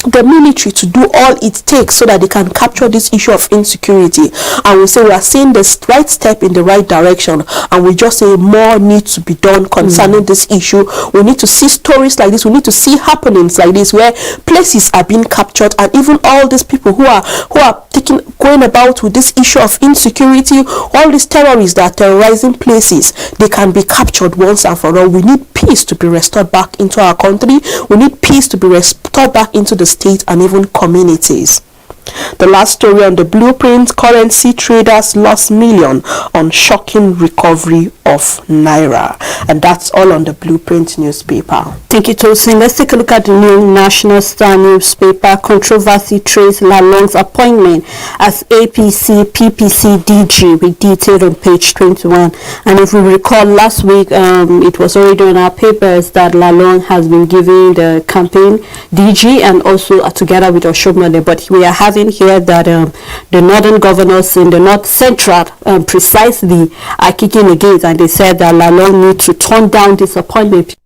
the military to do all it takes so that they can capture this issue of insecurity. And we say we are seeing the right step in the right direction, and we just say more needs to be done concerning this issue. We need to see stories like this. We need to see happenings like this where places are being captured, and even all these people who are going about with this issue of insecurity, all these terrorists that are terrorizing places, they can be captured once and for all. We need peace to be restored back into our country. We need peace to be restored back into the state and even communities. The last story on the blueprint: currency traders lost million on shocking recovery of naira. And that's all on the blueprint newspaper. Thank you, Tosin. Let's take a look at the new National Star newspaper. Controversy traces Lalong's appointment as APC PPC DG, with detail on page 21. And if we recall, last week it was already on our papers that Lalong has been giving the campaign DG and also together with Oshomole. But we are having here that the northern governors in the North Central precisely are kicking against, and they said that Lalong needs to turn down this appointment.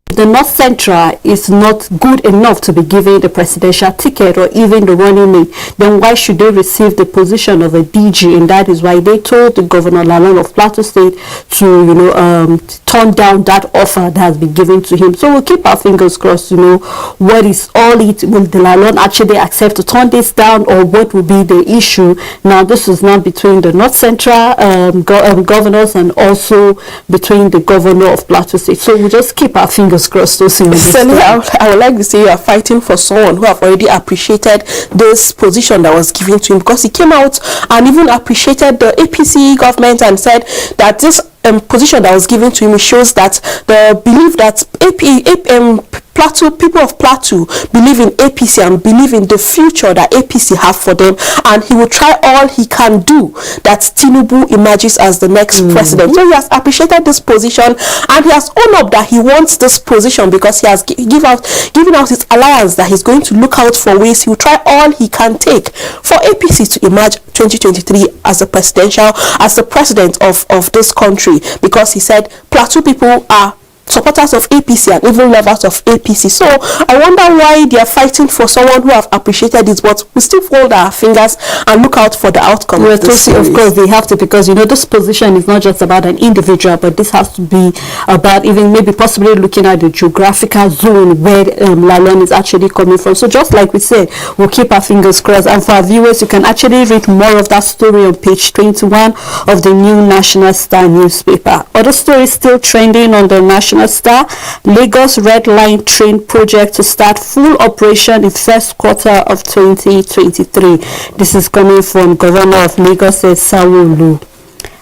The North Central is not good enough to be given the presidential ticket or even the running mate. Then why should they receive the position of a DG? And that is why they told the Governor Lalong of Plateau State to turn down that offer that has been given to him. So we'll keep our fingers crossed. What is all it? Will the Lalong actually accept to turn this down, or what will be the issue? Now this is not between the North Central governors and also between the Governor of Plateau State. So we'll just keep our fingers crossed. I would like to say you are fighting for someone who have already appreciated this position that was given to him, because he came out and even appreciated the APC government and said that this position that was given to him shows that the belief that Plateau, people of Plateau believe in APC and believe in the future that APC have for them, and he will try all he can do that Tinubu emerges as the next president. So he has appreciated this position, and he has owned up that he wants this position because he has given out his alliance that he's going to look out for ways. He will try all he can take for APC to emerge 2023 as the president of this country, because he said Plateau people are supporters of APC and even lovers of APC. So I wonder why they are fighting for someone who have appreciated it, but we still fold our fingers and look out for the outcome. Well, of course they have to, because this position is not just about an individual, but this has to be about even maybe possibly looking at the geographical zone where Lalong is actually coming from. So just like we said, we'll keep our fingers crossed. And for our viewers, you can actually read more of that story on page 21 of the new National Star newspaper. Other stories still trending on the National Star: Lagos Red Line train project to start full operation in first quarter of 2023. This is coming from Governor of Lagos, Sanwo-Olu.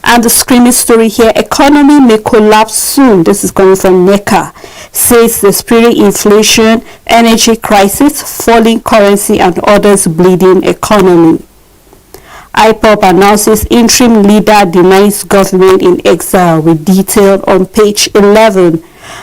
And the screaming story here: economy may collapse soon. This is coming from NECA. Says the spirit inflation, energy crisis, falling currency and others bleeding economy. IPOB announces interim leader denies government in exile, with detail on page 11.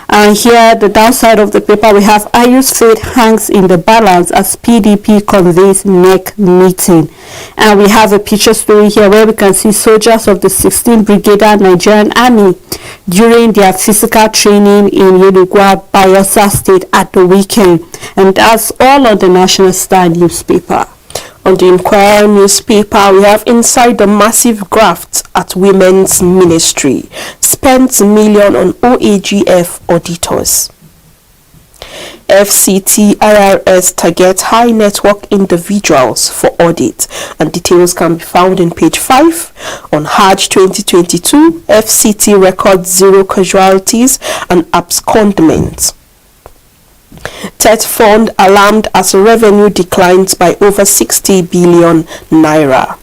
And here, the downside of the paper, we have Ayu's fate hangs in the balance as PDP convenes NEC meeting. And we have a picture story here where we can see soldiers of the 16th Brigadier Nigerian Army during their physical training in Yenugwa, Bayelsa State at the weekend. And that's all on the National Star newspaper. On the Inquirer newspaper, we have inside the massive graft at women's ministry. Spent million on OAGF auditors. FCT IRS targets high network individuals for audit, and details can be found in page 5. On Hajj 2022, FCT records 0 casualties and abscondments. TET fund alarmed as revenue declines by over 60 billion naira.